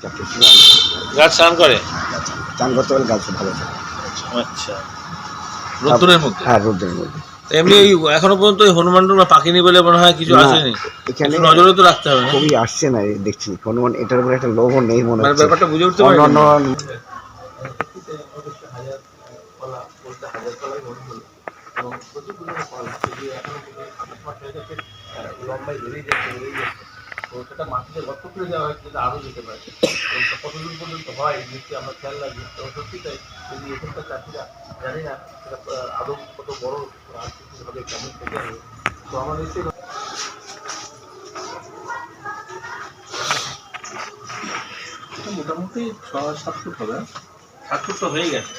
চারটের সময় গাছ স্নান করে? চান করতে পারলে গাছ ভালো থাকে। আচ্ছা, রোদ্দুরের মধ্যে? হ্যাঁ, রোদ্দুরের মধ্যে। এমনি এখনো পর্যন্ত হনুমান টুনুমান পাকেনি বলে মনে হয় কিছু আসেনি? এখানে নজরও তো রাখতে হবে। খুবই আসছে না দেখছি, হনুমান এটার উপরে একটা লোভও নেই মনে হচ্ছে। ব্যাপারটা বুঝে উঠতে পারি। লম্বাই বেরিয়ে তো সেটা মাটিতে গর্ত করে দেওয়া হয়, যেটা আরও যেতে পারে। তো কতদূর পর্যন্ত হয় নিশ্চয়ই আমরা খেয়াল রাখি। তো সত্যি তাই, যদি এখানকার চাষিরা জানি না সেটা আদৌ কত বড় আর্থিকভাবে কেমন থেকে হবে। তো আমার নিশ্চয়ই মোটামুটি 6-7 ফুট হবে। 7 ফুট তো হয়ে গেছে।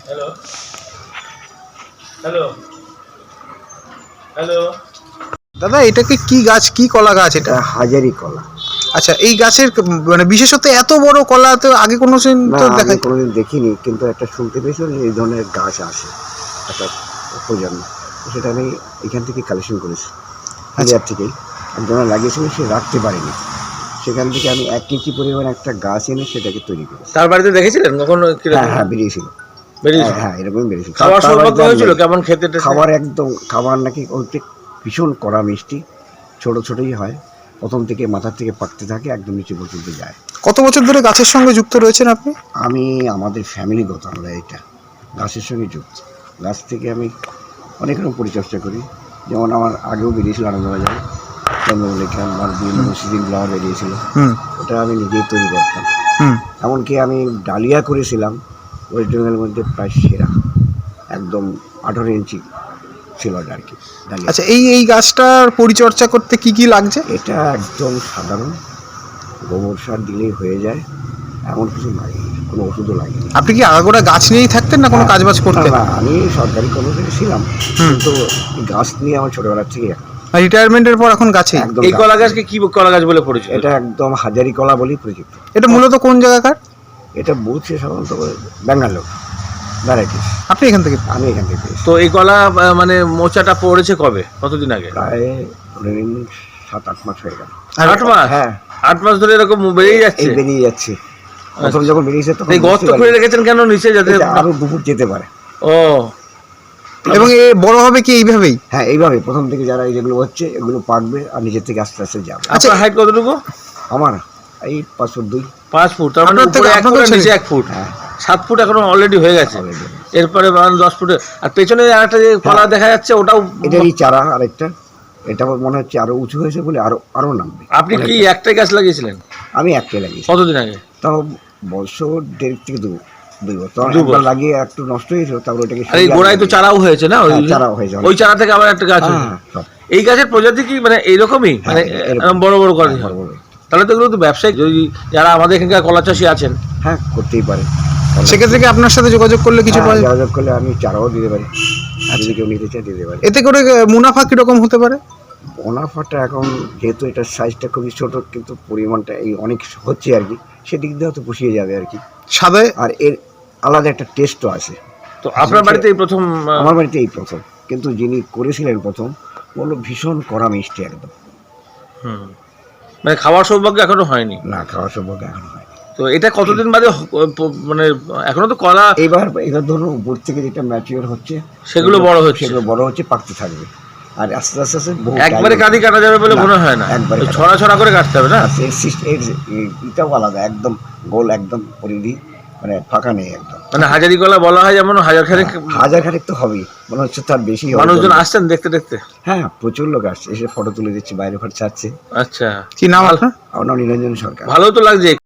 হ্যালো হ্যালো হ্যালো দাদা, এটাকে কি গাছ, কি কলা গাছ এটা? হাজারি কলা। আচ্ছা, এই গাছের মানে বিশেষত এত বড় কলা তো আগে কোনোদিন তো দেখা কোনোদিন দেখিনি, কিন্তু একটা শুনতে পেয়েছিলাম যে এই ধরনের গাছ আসে একটা প্রজন্ম, সেটা আমি এখান থেকে কালেকশন করেছি। হাজার থেকেই একজনা লাগিয়েছিল, সে রাখতে পারেনি, সেখান থেকে আমি 1 কেজি পরিমাণ একটা গাছ এনে সেটাকে তৈরি করেছি। তার বাড়িতে দেখেছিলেন কখনো? হ্যাঁ, বেরিয়েছিল। হ্যাঁ, এরকম বেরিয়েছিল। খাবার সৌভাগ্য হয়েছিল? কেমন খেতে? খাবার একদম, খাবার নাকি ভীষণ কড়া মিষ্টি, ছোট ছোটই হয়, প্রথম থেকে মাথার থেকে পাকতে থাকে, একদম নিচে পর্যন্ত যায়। কত বছর ধরে গাছের সঙ্গে যুক্ত রয়েছেন আপনি? আমি আমাদের ফ্যামিলিগত, আমরা এটা গাছের সঙ্গে যুক্ত। গাছ থেকে আমি অনেক রকম পরিচর্যা করি, যেমন আমার আগেও বেরিয়েছিল আনন্দবাজারে চন্দ্রমল্লিকা আর বিভিন্ন সিজন ফ্লাওয়ার বেরিয়েছিল, ওটা আমি নিজেই তৈরি করতাম। এমনকি আমি ডালিয়া করেছিলাম ওয়েস্ট বেঙ্গলের মধ্যে প্রায় সেরা, একদম 18 ইঞ্চি ছিল আর কি ডালিয়া। আচ্ছা, এই গাছটার পরিচর্যা করতে কি কি লাগছে? এটা একদম সাধারণ, গোবর সার দিলেই হয়ে যায়, এমন কিছু লাগে, কোনো ওষুধও লাগে। আপনি কি আগাগোড়া গাছ নিয়েই থাকতেন না কোনো কাজবাজ করতেন? না, আমি সরকারি কর্মচারী ছিলাম, কিন্তু গাছ নিয়ে আমার ছোটবেলার থেকে রিটায়ারমেন্টের পর এখন গাছে। এই কলা গাছকে কি কলা গাছ বলে পরিচিত? এটা একদম হাজারি কলা বলেই পরিচিত। এটা মূলত কোন জায়গাকার? এটা বলছে সাধারণত ব্যাঙ্গালোর ভ্যারাইটিস। আপনি এখান থেকে? আমি এখান থেকে পেয়েছি। তো এই কলা মানে মোচাটা পড়েছে কবে, কতদিন আগে? প্রায় 7-8 মাস হয়ে গেল। 8 মাস? হ্যাঁ, 8 মাস ধরে এরকম বেরিয়ে যাচ্ছে? বেরিয়ে যাচ্ছে। প্রথম যখন বেরিয়েছে তখন এই গর্ত করে রেখেছেন কেন নিচে, যাতে আরো 2 ফুট যেতে পারে? ও, এবং এ বড় হবে কি এইভাবেই? হ্যাঁ, এইভাবে প্রথম থেকে যারা যেগুলো হচ্ছে এগুলো পাকবে আর নিচের থেকে আস্তে আস্তে যাবে। আচ্ছা, হাইট কতটুকু? আমার এই 5 ফুট 2। 5 ফুট, তার মানে উপরে 1 ফুট নিচে 1 ফুট। হ্যাঁ, 7 ফুট এখনো অলরেডি হয়ে গেছে। এরপরে 10 ফুটে। আর পেছনে আরেকটা যে কলা দেখা যাচ্ছে, ওটাও এটারই চারা আরেকটা, এটা মনে হচ্ছে আরো উঁচু হয়েছে বলে আরো নামবে। আপনি কি একটাই গাছ লাগিয়েছিলেন? আমি একটাই লাগিয়েছি। কতদিন আগে? তাও বছর 1.5 থেকে 2 বছর একবার লাগিয়ে একটু নষ্ট হয়েছিল, তারপর ওটাকে এই গোড়ায় তো চারাও হয়েছে না? চারাও হয়েছে, ওই চারা থেকে আবার একটা গাছ হয়েছে। এই গাছের প্রজাতি কি মানে এইরকমই, মানে বড় বড় করে? তাহলে তো এগুলো তো ব্যবসায়িক, যদি যারা আমাদের এখানকার কলা চাষি আছেন, হ্যাঁ, করতেই পারে। সেক্ষেত্রে কি আপনার সাথে যোগাযোগ করলে কিছু যোগাযোগ করলে আমি চারাও দিতে পারি, যদি কেউ নিতে চায় দিতে পারি। এতে করে মুনাফা কিরকম হতে পারে? মুনাফাটা এখন যেহেতু এটার সাইজটা খুবই ছোট, কিন্তু পরিমাণটা এই অনেক হচ্ছে আর কি, সেদিক দিয়ে হয়তো পুষিয়ে যাবে আর কি। সাদা আর এর আলাদা একটা টেস্টও আছে। তো আপনার বাড়িতে এই প্রথম? আমার বাড়িতে এই প্রথম, কিন্তু যিনি করেছিলেন প্রথম বললো ভীষণ কড়া মিষ্টি একদম। মানে খাওয়ার সৌভাগ্য এখনো হয়নি? না, খাওয়ার সৌভাগ্য এখনো হয়নি। তো এটা কতদিন বাদে মানে এখনো তো কলা এবার ধরুন উপর থেকে যেটা ম্যাচিওর হচ্ছে সেগুলো বড় হচ্ছে, পাকতে থাকবে, আর আস্তে আস্তে আস্তে একবারে কাঁদি কাটা যাবে বলে মনে হয় না, ছড়া ছড়া করে কাটতে হবে না? এটাও আলাদা, একদম গোল, একদম পরিধি, মানে ফাঁকা নেই একদম। মানে হাজারি কলা বলা হয়, যেমন হাজার খানেক তো হবেই, মনে হচ্ছে তার বেশি। মানুষজন আসছেন দেখতে দেখতে? হ্যাঁ, প্রচুর লোক আসছে, এসে ফটো তুলে দিচ্ছে, বাইরে ঘর ছাড়ছে। আচ্ছা, কি নাম আপনার? আমার নাম নিরঞ্জন সরকার। ভালো তো লাগছে।